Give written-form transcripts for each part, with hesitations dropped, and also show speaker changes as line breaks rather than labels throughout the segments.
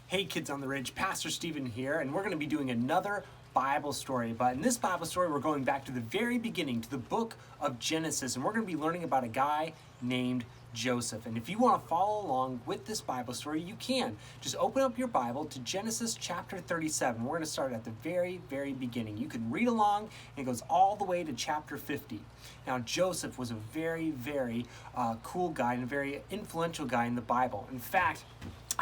Hey Kids on the Ridge, Pastor Stephen here, and we're going to be doing another Bible story. But in this Bible story, we're going back to the very beginning, to the book of Genesis, and we're going to be learning about a guy named Joseph. And if you want to follow along with this Bible story, you can. Just open up your Bible to Genesis chapter 37. We're going to start at the very, very beginning. You can read along, and it goes all the way to chapter 50. Now, Joseph was a very, very cool guy and a very influential guy in the Bible. In fact,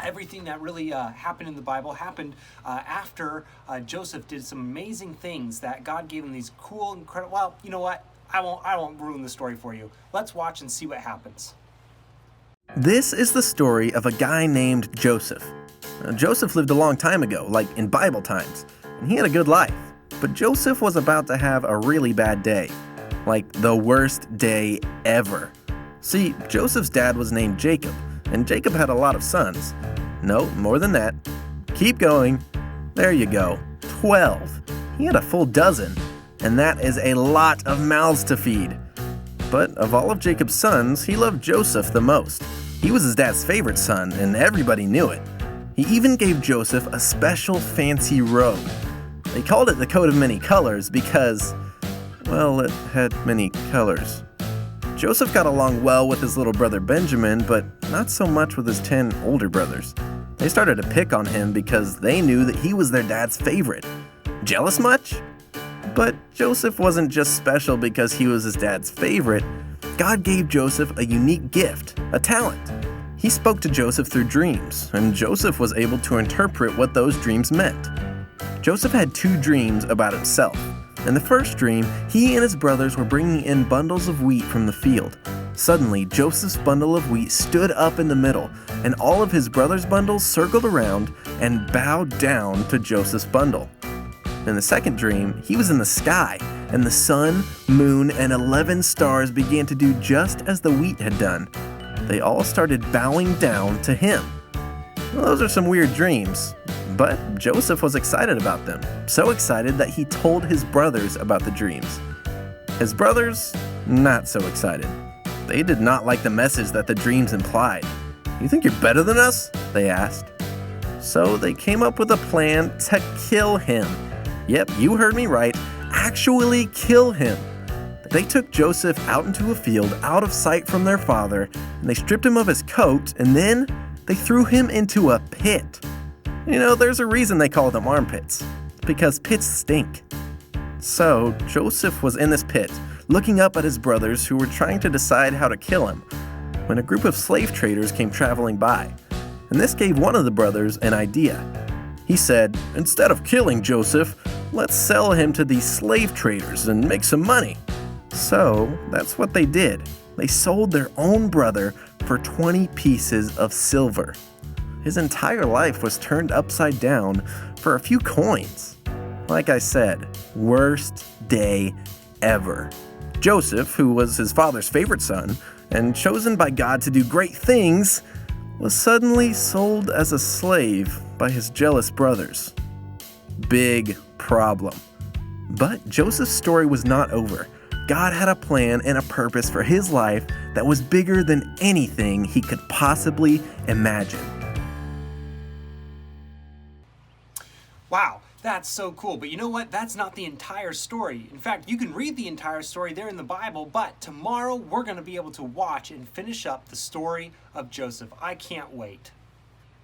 everything that really happened in the Bible happened after Joseph did some amazing things that God gave him these cool, incredible. Well, you know what? I won't ruin the story for you. Let's watch and see what happens.
This is the story of a guy named Joseph. Joseph lived a long time ago, like in Bible times, and he had a good life. But Joseph was about to have a really bad day, like the worst day ever. See, Joseph's dad was named Jacob, and Jacob had a lot of sons. No, more than that. Keep going. There you go. 12. He had a full dozen, and that is a lot of mouths to feed. But of all of Jacob's sons, he loved Joseph the most. He was his dad's favorite son, and everybody knew it. He even gave Joseph a special fancy robe. They called it the coat of many colors because, well, it had many colors. Joseph got along well with his little brother Benjamin, but not so much with his 10 older brothers. They started to pick on him because they knew that he was their dad's favorite. Jealous much? But Joseph wasn't just special because he was his dad's favorite. God gave Joseph a unique gift, a talent. He spoke to Joseph through dreams, and Joseph was able to interpret what those dreams meant. Joseph had 2 dreams about himself. In the first dream, he and his brothers were bringing in bundles of wheat from the field. Suddenly, Joseph's bundle of wheat stood up in the middle, and all of his brothers' bundles circled around and bowed down to Joseph's bundle. In the second dream, he was in the sky, and the sun, moon, and 11 stars began to do just as the wheat had done. They all started bowing down to him. Well, those are some weird dreams, but Joseph was excited about them, so excited that he told his brothers about the dreams. His brothers, not so excited. They did not like the message that the dreams implied. "You think you're better than us?" they asked. So they came up with a plan to kill him. Yep, you heard me right, actually kill him. They took Joseph out into a field out of sight from their father, and they stripped him of his coat, and then they threw him into a pit. You know, there's a reason they call them armpits, because pits stink. So Joseph was in this pit, looking up at his brothers who were trying to decide how to kill him, when a group of slave traders came traveling by, and this gave one of the brothers an idea. He said, "Instead of killing Joseph, let's sell him to these slave traders and make some money." So that's what they did. They sold their own brother for 20 pieces of silver. His entire life was turned upside down for a few coins. Like I said, worst day ever. Joseph, who was his father's favorite son and chosen by God to do great things, was suddenly sold as a slave by his jealous brothers. Big problem. But Joseph's story was not over. God had a plan and a purpose for his life that was bigger than anything he could possibly imagine.
Wow, that's so cool. But you know what? That's not the entire story. In fact, you can read the entire story there in the Bible, but tomorrow we're going to be able to watch and finish up the story of Joseph. I can't wait.